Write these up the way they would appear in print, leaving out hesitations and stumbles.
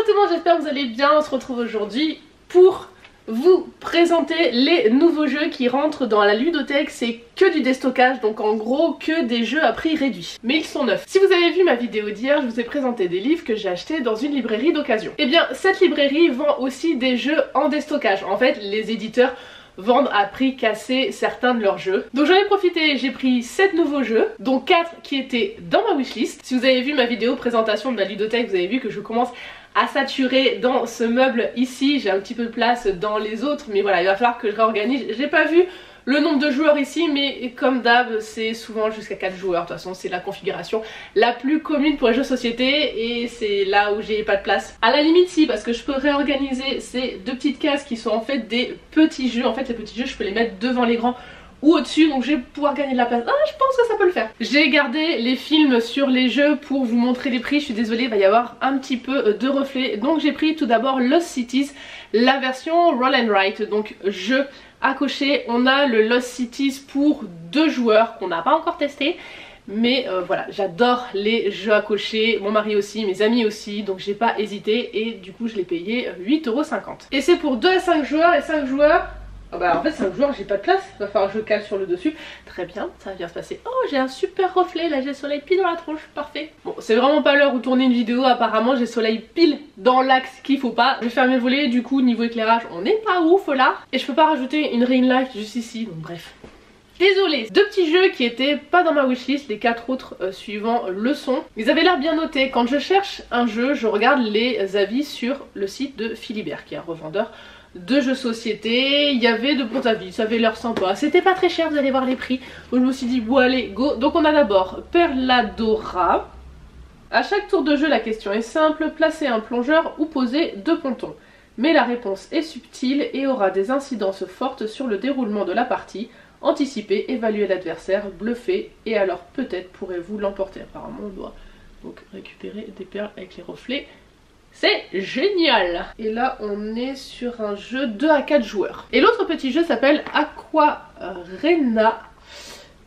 Bonjour tout le monde, j'espère que vous allez bien. On se retrouve aujourd'hui pour vous présenter les nouveaux jeux qui rentrent dans la ludothèque. C'est que du déstockage, donc en gros que des jeux à prix réduit, mais ils sont neufs. Si vous avez vu ma vidéo d'hier, je vous ai présenté des livres que j'ai achetés dans une librairie d'occasion. Et bien cette librairie vend aussi des jeux en déstockage. En fait les éditeurs vendent à prix cassé certains de leurs jeux. Donc j'en ai profité, j'ai pris 7 nouveaux jeux, dont 4 qui étaient dans ma wishlist. Si vous avez vu ma vidéo présentation de la ludothèque, vous avez vu que je commence à saturer dans ce meuble ici. J'ai un petit peu de place dans les autres, mais voilà, il va falloir que je réorganise. J'ai pas vu le nombre de joueurs ici, mais comme d'hab, c'est souvent jusqu'à 4 joueurs. De toute façon, c'est la configuration la plus commune pour les jeux de société et c'est là où j'ai pas de place. À la limite, si, parce que je peux réorganiser ces deux petites cases qui sont en fait des petits jeux. En fait, ces petits jeux, je peux les mettre devant les grands ou au-dessus, donc je vais pouvoir gagner de la place. Ah, je pense que ça peut le faire. J'ai gardé les films sur les jeux pour vous montrer les prix. Je suis désolée, il va y avoir un petit peu de reflets. Donc j'ai pris tout d'abord Lost Cities, la version Roll and Write, donc jeu à cocher. On a le Lost Cities pour 2 joueurs qu'on n'a pas encore testé. Mais voilà, j'adore les jeux à cocher, mon mari aussi, mes amis aussi, donc j'ai pas hésité et du coup je l'ai payé 8,50 €. Et c'est pour 2 à 5 joueurs et 5 joueurs... Oh bah en fait 5 joueurs j'ai pas de place, il va falloir que je cale sur le dessus. Très bien, ça va bien se passer. Oh j'ai un super reflet, là j'ai le soleil pile dans la tronche, parfait. Bon c'est vraiment pas l'heure où tourner une vidéo, apparemment j'ai le soleil pile dans l'axe qu'il faut pas. Je vais fermer le volet, du coup niveau éclairage on n'est pas ouf là. Et je peux pas rajouter une ring light juste ici, donc bref. Désolée, 2 petits jeux qui étaient pas dans ma wishlist, les 4 autres suivants le sont. Ils avaient l'air bien notés. Quand je cherche un jeu, je regarde les avis sur le site de Philibert, qui est un revendeur de jeux société. Il y avait de bons avis, ça avait l'air sympa. C'était pas très cher, vous allez voir les prix. Donc je me suis dit, bon allez, go. Donc on a d'abord Perladora. À chaque tour de jeu, la question est simple, placer un plongeur ou poser 2 pontons. Mais la réponse est subtile et aura des incidences fortes sur le déroulement de la partie. Anticiper, évaluer l'adversaire, bluffer, et alors peut-être pourrez-vous l'emporter. Apparemment on doit donc récupérer des perles avec les reflets. C'est génial! Et là on est sur un jeu 2 à 4 joueurs. Et l'autre petit jeu s'appelle Aquarena,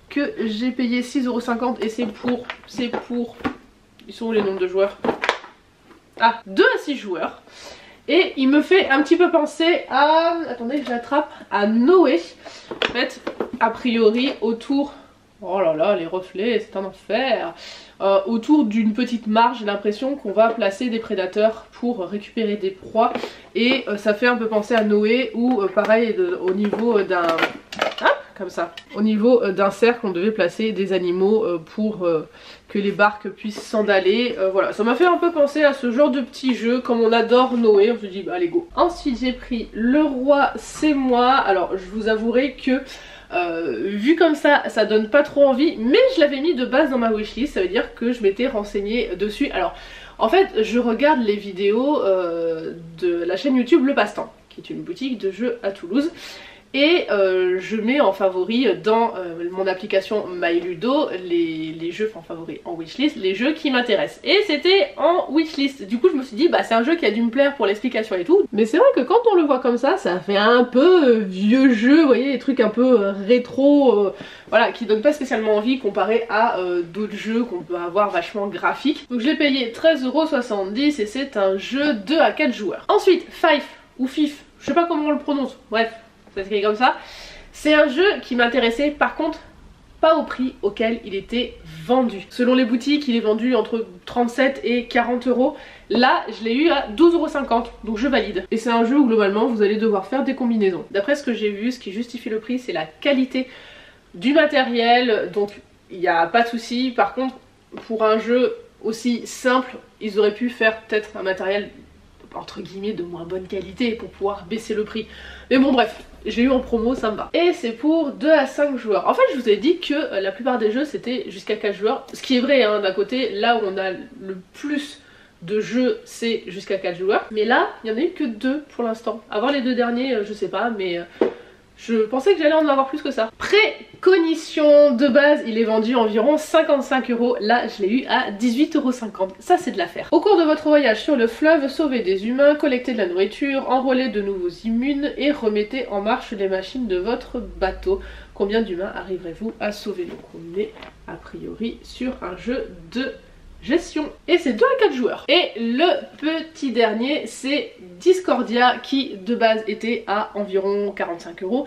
que j'ai payé 6,50 € et c'est pour... Ils sont où les nombres de joueurs? Ah, 2 à 6 joueurs. Et il me fait un petit peu penser à... Attendez que j'attrape, à Noé. En fait, a priori autour... Oh là là, les reflets, c'est un enfer. Autour d'une petite marge, j'ai l'impression qu'on va placer des prédateurs pour récupérer des proies. Et ça fait un peu penser à Noé, ou pareil, au niveau d'un... comme ça. Au niveau d'un cercle, on devait placer des animaux pour que les barques puissent s'endaler. Voilà, ça m'a fait un peu penser à ce genre de petit jeu, comme on adore Noé. On se dit, bah allez go. Ensuite, j'ai pris Le Roi, c'est moi. Alors, je vous avouerai que... vu comme ça donne pas trop envie, mais je l'avais mis de base dans ma wishlist, ça veut dire que je m'étais renseignée dessus. Alors en fait je regarde les vidéos de la chaîne YouTube Le Passe-Temps, qui est une boutique de jeux à Toulouse. Et je mets en favori dans mon application MyLudo les jeux, en favori en wishlist, les jeux qui m'intéressent. Et c'était en wishlist. Du coup je me suis dit bah c'est un jeu qui a dû me plaire pour l'explication et tout. Mais c'est vrai que quand on le voit comme ça fait un peu vieux jeu, vous voyez, des trucs un peu rétro, voilà, qui donnent pas spécialement envie comparé à d'autres jeux qu'on peut avoir vachement graphiques. Donc je l'ai payé 13,70 € et c'est un jeu 2 à 4 joueurs. Ensuite, Fife ou Fif, je sais pas comment on le prononce, bref. C'est écrit comme ça. C'est un jeu qui m'intéressait, par contre pas au prix auquel il était vendu. Selon les boutiques il est vendu entre 37 et 40 €. Là je l'ai eu à 12,50 €, donc je valide. Et c'est un jeu où globalement vous allez devoir faire des combinaisons. D'après ce que j'ai vu, ce qui justifie le prix c'est la qualité du matériel, donc il n'y a pas de souci. Par contre pour un jeu aussi simple ils auraient pu faire peut-être un matériel entre guillemets de moins bonne qualité pour pouvoir baisser le prix. Mais bon bref, j'ai eu en promo, ça me va. Et c'est pour 2 à 5 joueurs. En fait je vous ai dit que la plupart des jeux c'était jusqu'à 4 joueurs. Ce qui est vrai hein, d'un côté, là où on a le plus de jeux c'est jusqu'à 4 joueurs. Mais là il n'y en a eu que 2 pour l'instant. Avant les 2 derniers je sais pas, mais... je pensais que j'allais en avoir plus que ça. Précognition de base, il est vendu environ 55 €. Là, je l'ai eu à 18,50 €. Ça, c'est de l'affaire. Au cours de votre voyage sur le fleuve, sauvez des humains, collectez de la nourriture, enrôlez de nouveaux immunes et remettez en marche les machines de votre bateau. Combien d'humains arriverez-vous à sauver? Donc, on est a priori sur un jeu de gestion. Et c'est 2 à 4 joueurs. Et le petit dernier, c'est Discordia, qui de base était à environ 45 €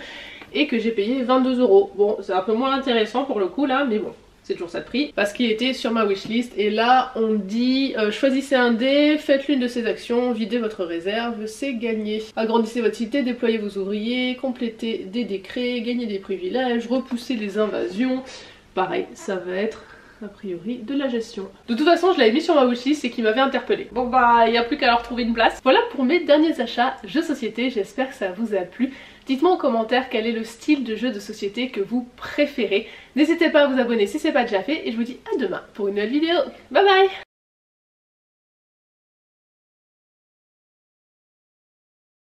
et que j'ai payé 22 €. Bon, c'est un peu moins intéressant pour le coup là, mais bon, c'est toujours ça de prix, parce qu'il était sur ma wishlist. Et là on dit choisissez un dé, faites l'une de ces actions, videz votre réserve, c'est gagné. Agrandissez votre cité, déployez vos ouvriers, complétez des décrets, gagnez des privilèges, repoussez les invasions. Pareil, ça va être a priori de la gestion. De toute façon je l'avais mis sur ma wishlist et qui m'avait interpellée. Bon bah il n'y a plus qu'à leur trouver une place. Voilà pour mes derniers achats jeux société, j'espère que ça vous a plu. Dites-moi en commentaire quel est le style de jeu de société que vous préférez. N'hésitez pas à vous abonner si ce n'est pas déjà fait et je vous dis à demain pour une nouvelle vidéo. Bye bye.